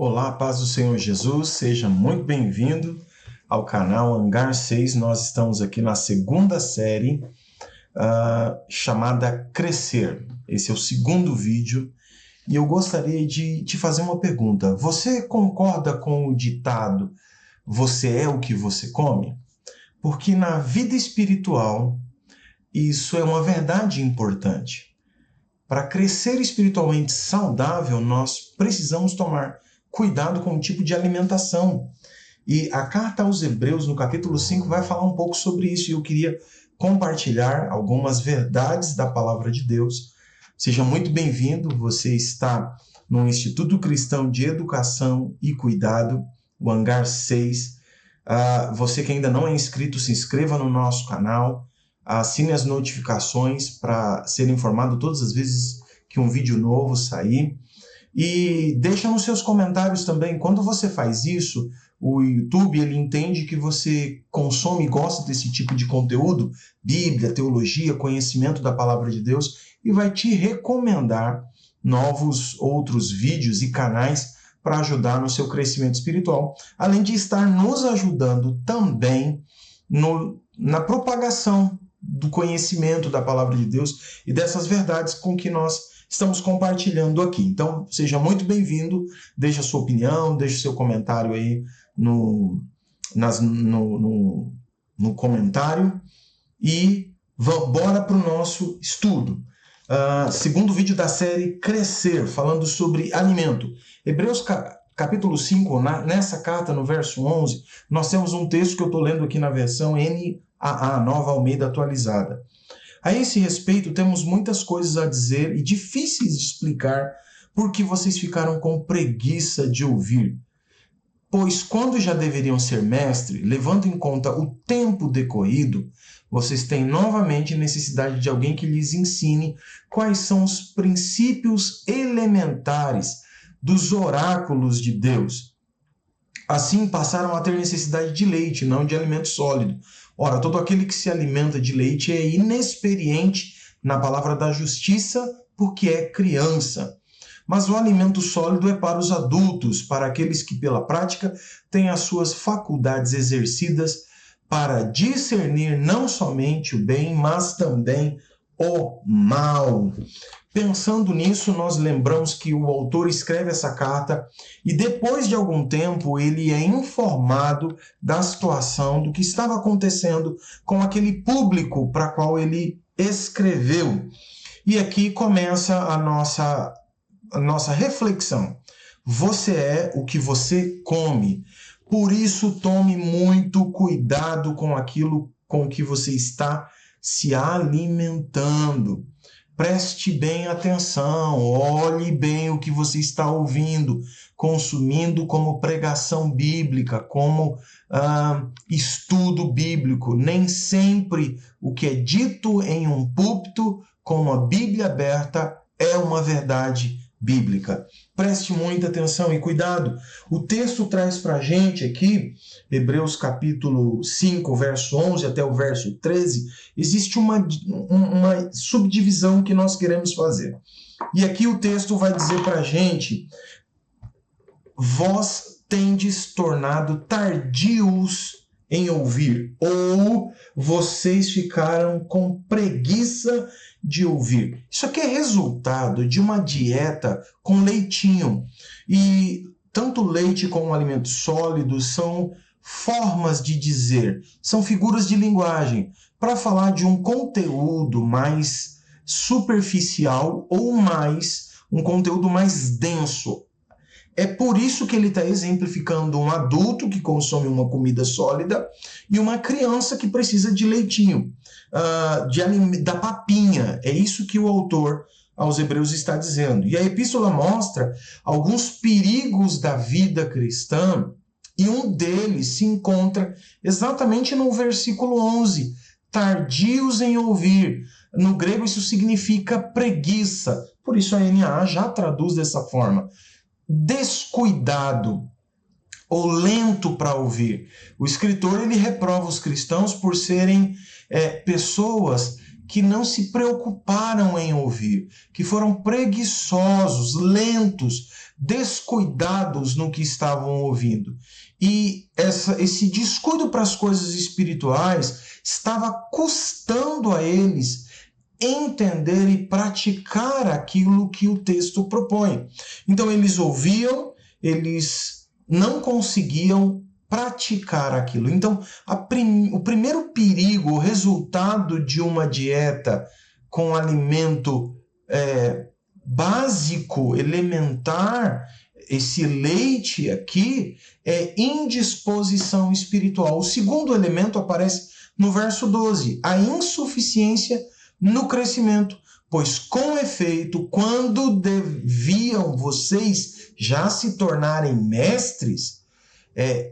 Olá, paz do Senhor Jesus, seja muito bem-vindo ao canal Hangar 6. Nós estamos aqui na segunda série chamada Crescer. Esse é o segundo vídeo e eu gostaria de te fazer uma pergunta. Você concorda com o ditado "você é o que você come"? Porque na vida espiritual isso é uma verdade importante. Para crescer espiritualmente saudável, nós precisamos tomar cuidado com o tipo de alimentação. E a carta aos Hebreus, no capítulo 5, vai falar um pouco sobre isso. E eu queria compartilhar algumas verdades da palavra de Deus. Seja muito bem-vindo. Você está no Instituto Cristão de Educação e Cuidado, o Hangar 6. Você que ainda não é inscrito, se inscreva no nosso canal. Assine as notificações para ser informado todas as vezes que um vídeo novo sair. E deixa nos seus comentários também. Quando você faz isso, o YouTube ele entende que você consome e gosta desse tipo de conteúdo, Bíblia, teologia, conhecimento da palavra de Deus, e vai te recomendar novos outros vídeos e canais para ajudar no seu crescimento espiritual, além de estar nos ajudando também na propagação do conhecimento da palavra de Deus e dessas verdades com que nós estamos compartilhando aqui. Então, seja muito bem-vindo, deixa a sua opinião, deixa o seu comentário aí no comentário e bora para o nosso estudo. Segundo vídeo da série Crescer, falando sobre alimento. Hebreus capítulo 5, nessa carta, no verso 11, nós temos um texto que eu estou lendo aqui na versão NAA, Nova Almeida Atualizada. A esse respeito, temos muitas coisas a dizer e difíceis de explicar porque vocês ficaram com preguiça de ouvir. Pois quando já deveriam ser mestres, levando em conta o tempo decorrido, vocês têm novamente necessidade de alguém que lhes ensine quais são os princípios elementares dos oráculos de Deus. Assim, passaram a ter necessidade de leite, não de alimento sólido. Ora, todo aquele que se alimenta de leite é inexperiente na palavra da justiça, porque é criança. Mas o alimento sólido é para os adultos, para aqueles que, pela prática, têm as suas faculdades exercidas para discernir não somente o bem, mas também o mal. Pensando nisso, nós lembramos que o autor escreve essa carta e depois de algum tempo ele é informado da situação, do que estava acontecendo com aquele público para qual ele escreveu. E aqui começa a nossa reflexão. Você é o que você come. Por isso, tome muito cuidado com aquilo com que você está se alimentando. Preste bem atenção, olhe bem o que você está ouvindo, consumindo como pregação bíblica, como estudo bíblico. Nem sempre o que é dito em um púlpito com a Bíblia aberta é uma verdade bíblica. Preste muita atenção e cuidado. O texto traz para a gente aqui, Hebreus capítulo 5, verso 11 até o verso 13, existe uma subdivisão que nós queremos fazer. E aqui o texto vai dizer para a gente: vós tendes tornado tardios em ouvir, ou vocês ficaram com preguiça de ouvir. Isso aqui é resultado de uma dieta com leitinho. E tanto leite como alimento sólido são formas de dizer, são figuras de linguagem para falar de um conteúdo mais superficial ou um conteúdo mais denso. É por isso que ele está exemplificando um adulto que consome uma comida sólida e uma criança que precisa de leitinho, da papinha. É isso que o autor aos Hebreus está dizendo. E a epístola mostra alguns perigos da vida cristã e um deles se encontra exatamente no versículo 11. Tardios em ouvir. No grego isso significa preguiça. Por isso a NAA já traduz dessa forma. Descuidado ou lento para ouvir. O escritor ele reprova os cristãos por serem pessoas que não se preocuparam em ouvir, que foram preguiçosos, lentos, descuidados no que estavam ouvindo. E esse descuido para as coisas espirituais estava custando a eles entender e praticar aquilo que o texto propõe. Então eles ouviam, eles não conseguiam praticar aquilo. Então o primeiro perigo, o resultado de uma dieta com alimento básico, elementar, esse leite aqui, é indisposição espiritual. O segundo elemento aparece no verso 12, a insuficiência no crescimento, pois com efeito, quando deviam vocês já se tornarem mestres,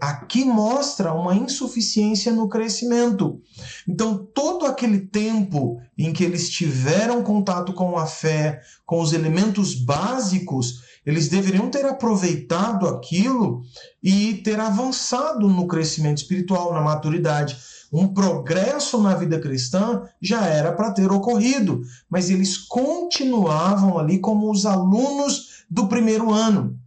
aqui mostra uma insuficiência no crescimento. Então, todo aquele tempo em que eles tiveram contato com a fé, com os elementos básicos, eles deveriam ter aproveitado aquilo e ter avançado no crescimento espiritual, na maturidade. Um progresso na vida cristã já era para ter ocorrido, mas eles continuavam ali como os alunos do primeiro ano.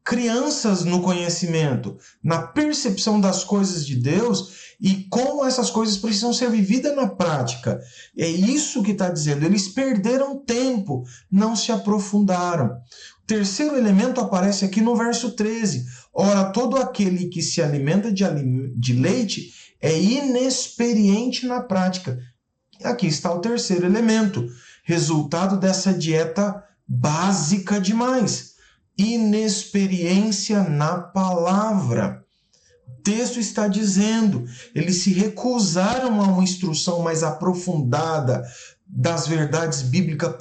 Crianças no conhecimento, na percepção das coisas de Deus e como essas coisas precisam ser vividas na prática. É isso que está dizendo. Eles perderam tempo, não se aprofundaram. O terceiro elemento aparece aqui no verso 13. Ora, todo aquele que se alimenta de leite é inexperiente na prática. Aqui está o terceiro elemento, resultado dessa dieta básica demais. Inexperiência na palavra. O texto está dizendo, eles se recusaram a uma instrução mais aprofundada das verdades bíblicas,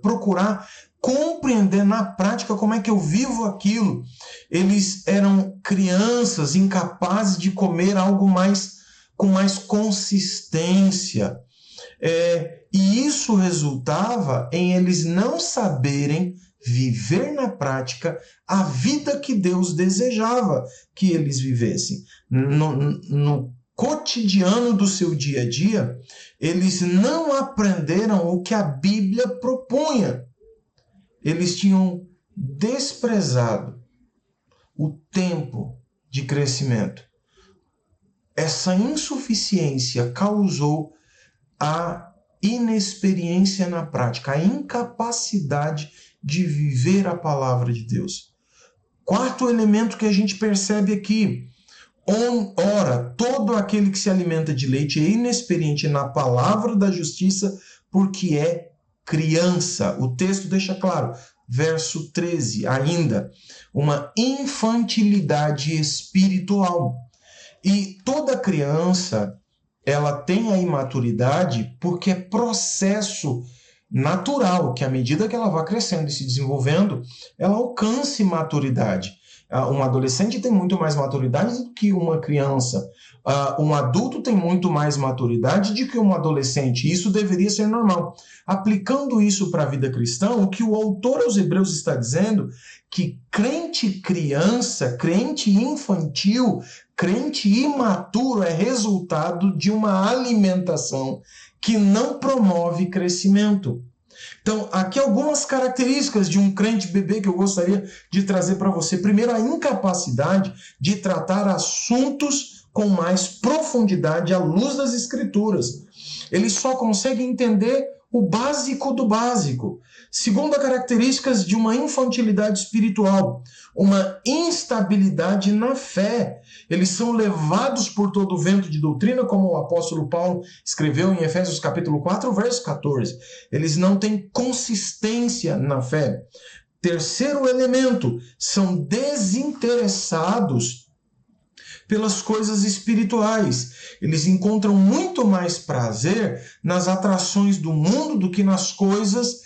procurar compreender na prática como é que eu vivo aquilo. Eles eram crianças incapazes de comer algo com mais consistência. E isso resultava em eles não saberem viver na prática a vida que Deus desejava que eles vivessem. No cotidiano do seu dia a dia, eles não aprenderam o que a Bíblia propunha. Eles tinham desprezado o tempo de crescimento. Essa insuficiência causou a inexperiência na prática, a incapacidade de viver a palavra de Deus. Quarto elemento que a gente percebe aqui. Ora, todo aquele que se alimenta de leite é inexperiente na palavra da justiça, porque é criança. O texto deixa claro, verso 13, ainda, uma infantilidade espiritual. E toda criança, ela tem a imaturidade porque é processo natural, que à medida que ela vai crescendo e se desenvolvendo, ela alcance maturidade. Um adolescente tem muito mais maturidade do que uma criança. Um adulto tem muito mais maturidade do que um adolescente. Isso deveria ser normal. Aplicando isso para a vida cristã, o que o autor aos Hebreus está dizendo, que crente criança, crente infantil, crente imaturo é resultado de uma alimentação que não promove crescimento. Então, aqui algumas características de um crente bebê que eu gostaria de trazer para você. Primeiro, a incapacidade de tratar assuntos com mais profundidade à luz das Escrituras. Ele só consegue entender o básico do básico. Segunda característica de uma infantilidade espiritual, uma instabilidade na fé. Eles são levados por todo o vento de doutrina, como o apóstolo Paulo escreveu em Efésios capítulo 4, verso 14. Eles não têm consistência na fé. Terceiro elemento, são desinteressados pelas coisas espirituais. Eles encontram muito mais prazer nas atrações do mundo do que nas coisas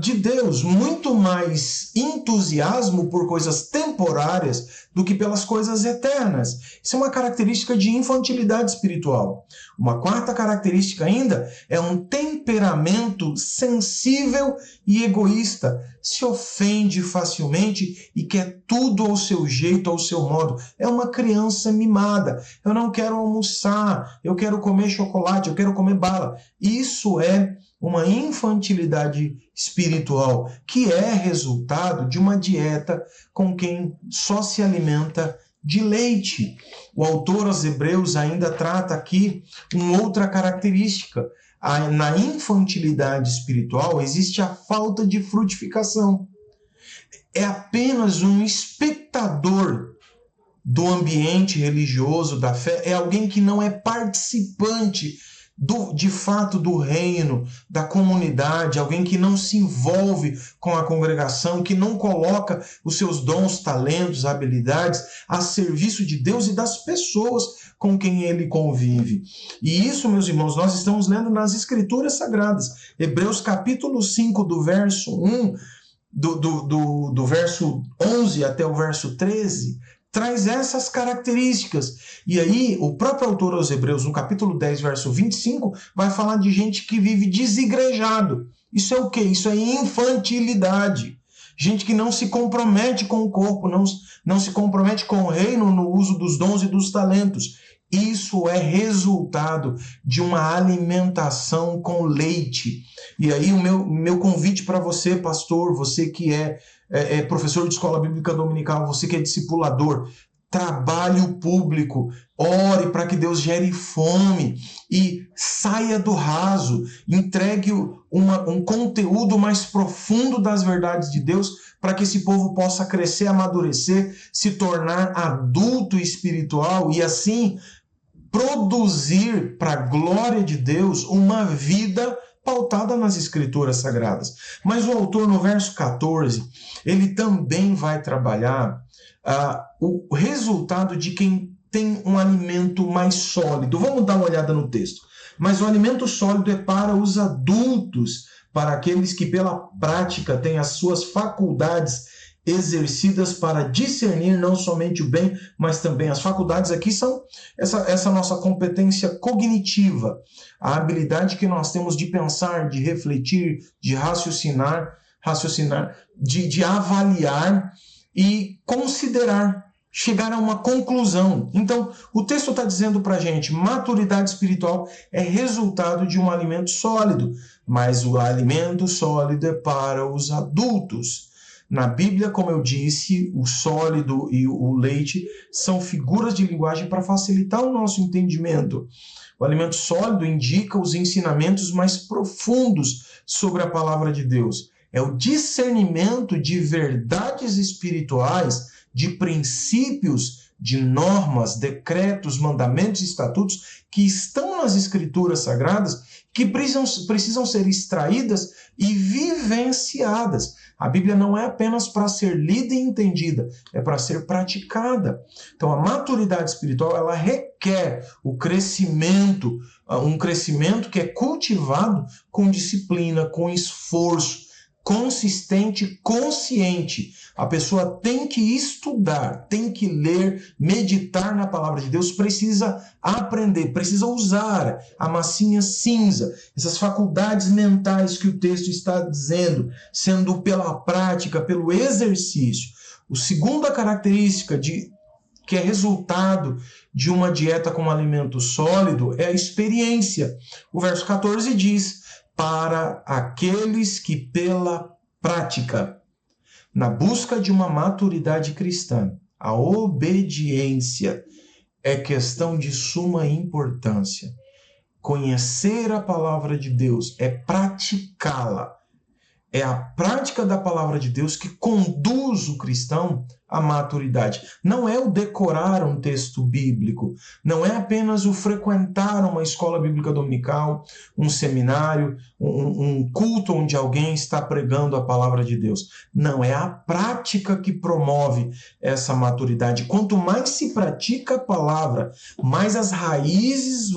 de Deus, muito mais entusiasmo por coisas temporárias do que pelas coisas eternas. Isso é uma característica de infantilidade espiritual. Uma quarta característica ainda é um temperamento sensível e egoísta. Se ofende facilmente e quer tudo ao seu jeito, ao seu modo. É uma criança mimada. Eu não quero almoçar, eu quero comer chocolate, eu quero comer bala. Isso é uma infantilidade espiritual, que é resultado de uma dieta com quem só se alimenta de leite. O autor aos Hebreus ainda trata aqui uma outra característica. Na infantilidade espiritual existe a falta de frutificação. É apenas um espectador do ambiente religioso, da fé, é alguém que não é participante de fato do reino, da comunidade, alguém que não se envolve com a congregação, que não coloca os seus dons, talentos, habilidades a serviço de Deus e das pessoas com quem ele convive. E isso, meus irmãos, nós estamos lendo nas Escrituras Sagradas. Hebreus capítulo 5, do verso 1, do verso 11 até o verso 13, traz essas características. E aí, o próprio autor aos Hebreus, no capítulo 10, verso 25, vai falar de gente que vive desigrejado. Isso é o quê? Isso é infantilidade. Gente que não se compromete com o corpo, não se compromete com o reino no uso dos dons e dos talentos. Isso é resultado de uma alimentação com leite. E aí o meu convite para você, pastor, você que é professor de escola bíblica dominical, você que é discipulador, trabalho público, ore para que Deus gere fome e saia do raso, entregue um conteúdo mais profundo das verdades de Deus para que esse povo possa crescer, amadurecer, se tornar adulto espiritual e assim produzir para a glória de Deus uma vida pautada nas Escrituras Sagradas. Mas o autor, no verso 14, ele também vai trabalhar o resultado de quem tem um alimento mais sólido. Vamos dar uma olhada no texto. Mas o alimento sólido é para os adultos, para aqueles que pela prática têm as suas faculdades exercidas para discernir não somente o bem, mas também as faculdades aqui são essa nossa competência cognitiva, a habilidade que nós temos de pensar, de refletir, de raciocinar, de avaliar e considerar, chegar a uma conclusão. Então, o texto está dizendo para a gente, maturidade espiritual é resultado de um alimento sólido, mas o alimento sólido é para os adultos. Na Bíblia, como eu disse, o sólido e o leite são figuras de linguagem para facilitar o nosso entendimento. O alimento sólido indica os ensinamentos mais profundos sobre a palavra de Deus. É o discernimento de verdades espirituais, de princípios, de normas, decretos, mandamentos e estatutos que estão nas Escrituras Sagradas, que precisam ser extraídas e vivenciadas. A Bíblia não é apenas para ser lida e entendida, é para ser praticada. Então, a maturidade espiritual, ela requer o crescimento, um crescimento que é cultivado com disciplina, com esforço, consistente, consciente. A pessoa tem que estudar, tem que ler, meditar na palavra de Deus, precisa aprender, precisa usar a massinha cinza, essas faculdades mentais que o texto está dizendo, sendo pela prática, pelo exercício. A segunda característica que é resultado de uma dieta com um alimento sólido é a experiência. O verso 14 diz: para aqueles que pela prática, na busca de uma maturidade cristã, a obediência é questão de suma importância. Conhecer a palavra de Deus é praticá-la. É a prática da palavra de Deus que conduz o cristão à maturidade. Não é o decorar um texto bíblico, não é apenas o frequentar uma escola bíblica dominical, um seminário, um culto onde alguém está pregando a palavra de Deus. Não, é a prática que promove essa maturidade. Quanto mais se pratica a palavra, mais as raízes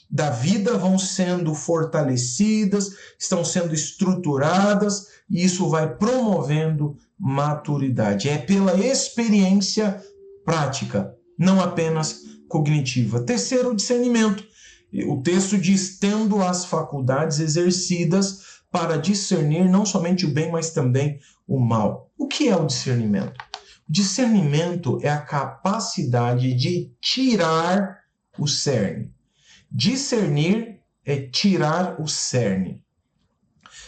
da vida vão sendo fortalecidas, estão sendo estruturadas, e isso vai promovendo maturidade. É pela experiência prática, não apenas cognitiva. Terceiro, o discernimento. O texto diz: tendo as faculdades exercidas para discernir não somente o bem, mas também o mal. O que é o discernimento? O discernimento é a capacidade de tirar o cerne. Discernir é tirar o cerne.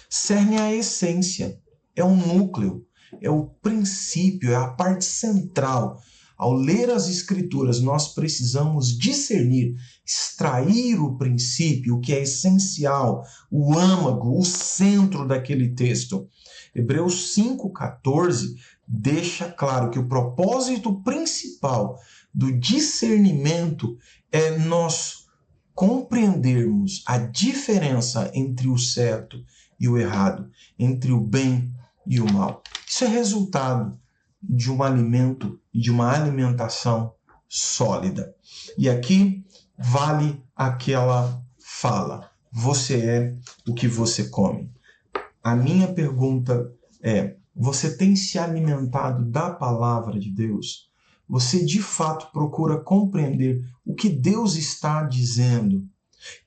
Cerne é a essência, é o núcleo, é o princípio, é a parte central. Ao ler as Escrituras, nós precisamos discernir, extrair o princípio, o que é essencial, o âmago, o centro daquele texto. Hebreus 5,14 deixa claro que o propósito principal do discernimento é nós compreendermos a diferença entre o certo e o errado, entre o bem e o mal. Isso é resultado de um alimento e de uma alimentação sólida. E aqui vale aquela fala: você é o que você come. A minha pergunta é: você tem se alimentado da palavra de Deus? Você de fato procura compreender o que Deus está dizendo?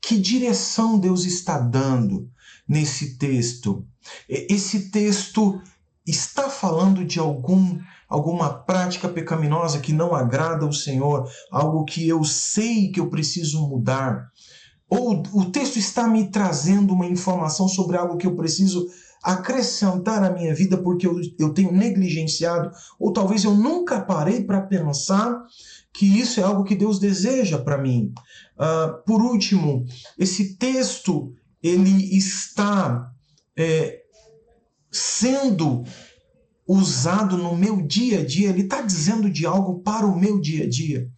Que direção Deus está dando nesse texto? Esse texto está falando de alguma prática pecaminosa que não agrada ao Senhor, algo que eu sei que eu preciso mudar? Ou o texto está me trazendo uma informação sobre algo que eu preciso acrescentar à minha vida porque eu tenho negligenciado, ou talvez eu nunca parei para pensar que isso é algo que Deus deseja para mim? Por último, esse texto ele está sendo usado no meu dia a dia, ele está dizendo de algo para o meu dia a dia.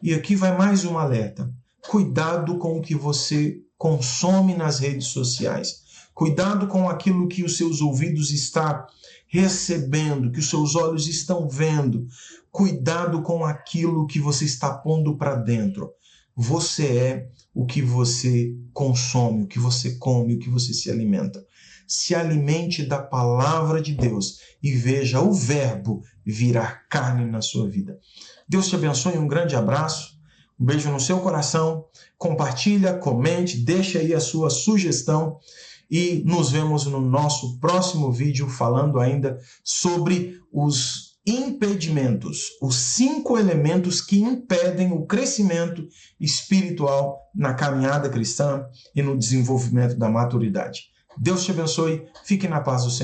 E aqui vai mais um alerta: cuidado com o que você consome nas redes sociais. Cuidado com aquilo que os seus ouvidos estão recebendo, que os seus olhos estão vendo. Cuidado com aquilo que você está pondo para dentro. Você é o que você consome, o que você come, o que você se alimenta. Se alimente da palavra de Deus e veja o verbo virar carne na sua vida. Deus te abençoe, um grande abraço, um beijo no seu coração, compartilha, comente, deixa aí a sua sugestão e nos vemos no nosso próximo vídeo falando ainda sobre os impedimentos, os 5 elementos que impedem o crescimento espiritual na caminhada cristã e no desenvolvimento da maturidade. Deus te abençoe, fique na paz do Senhor.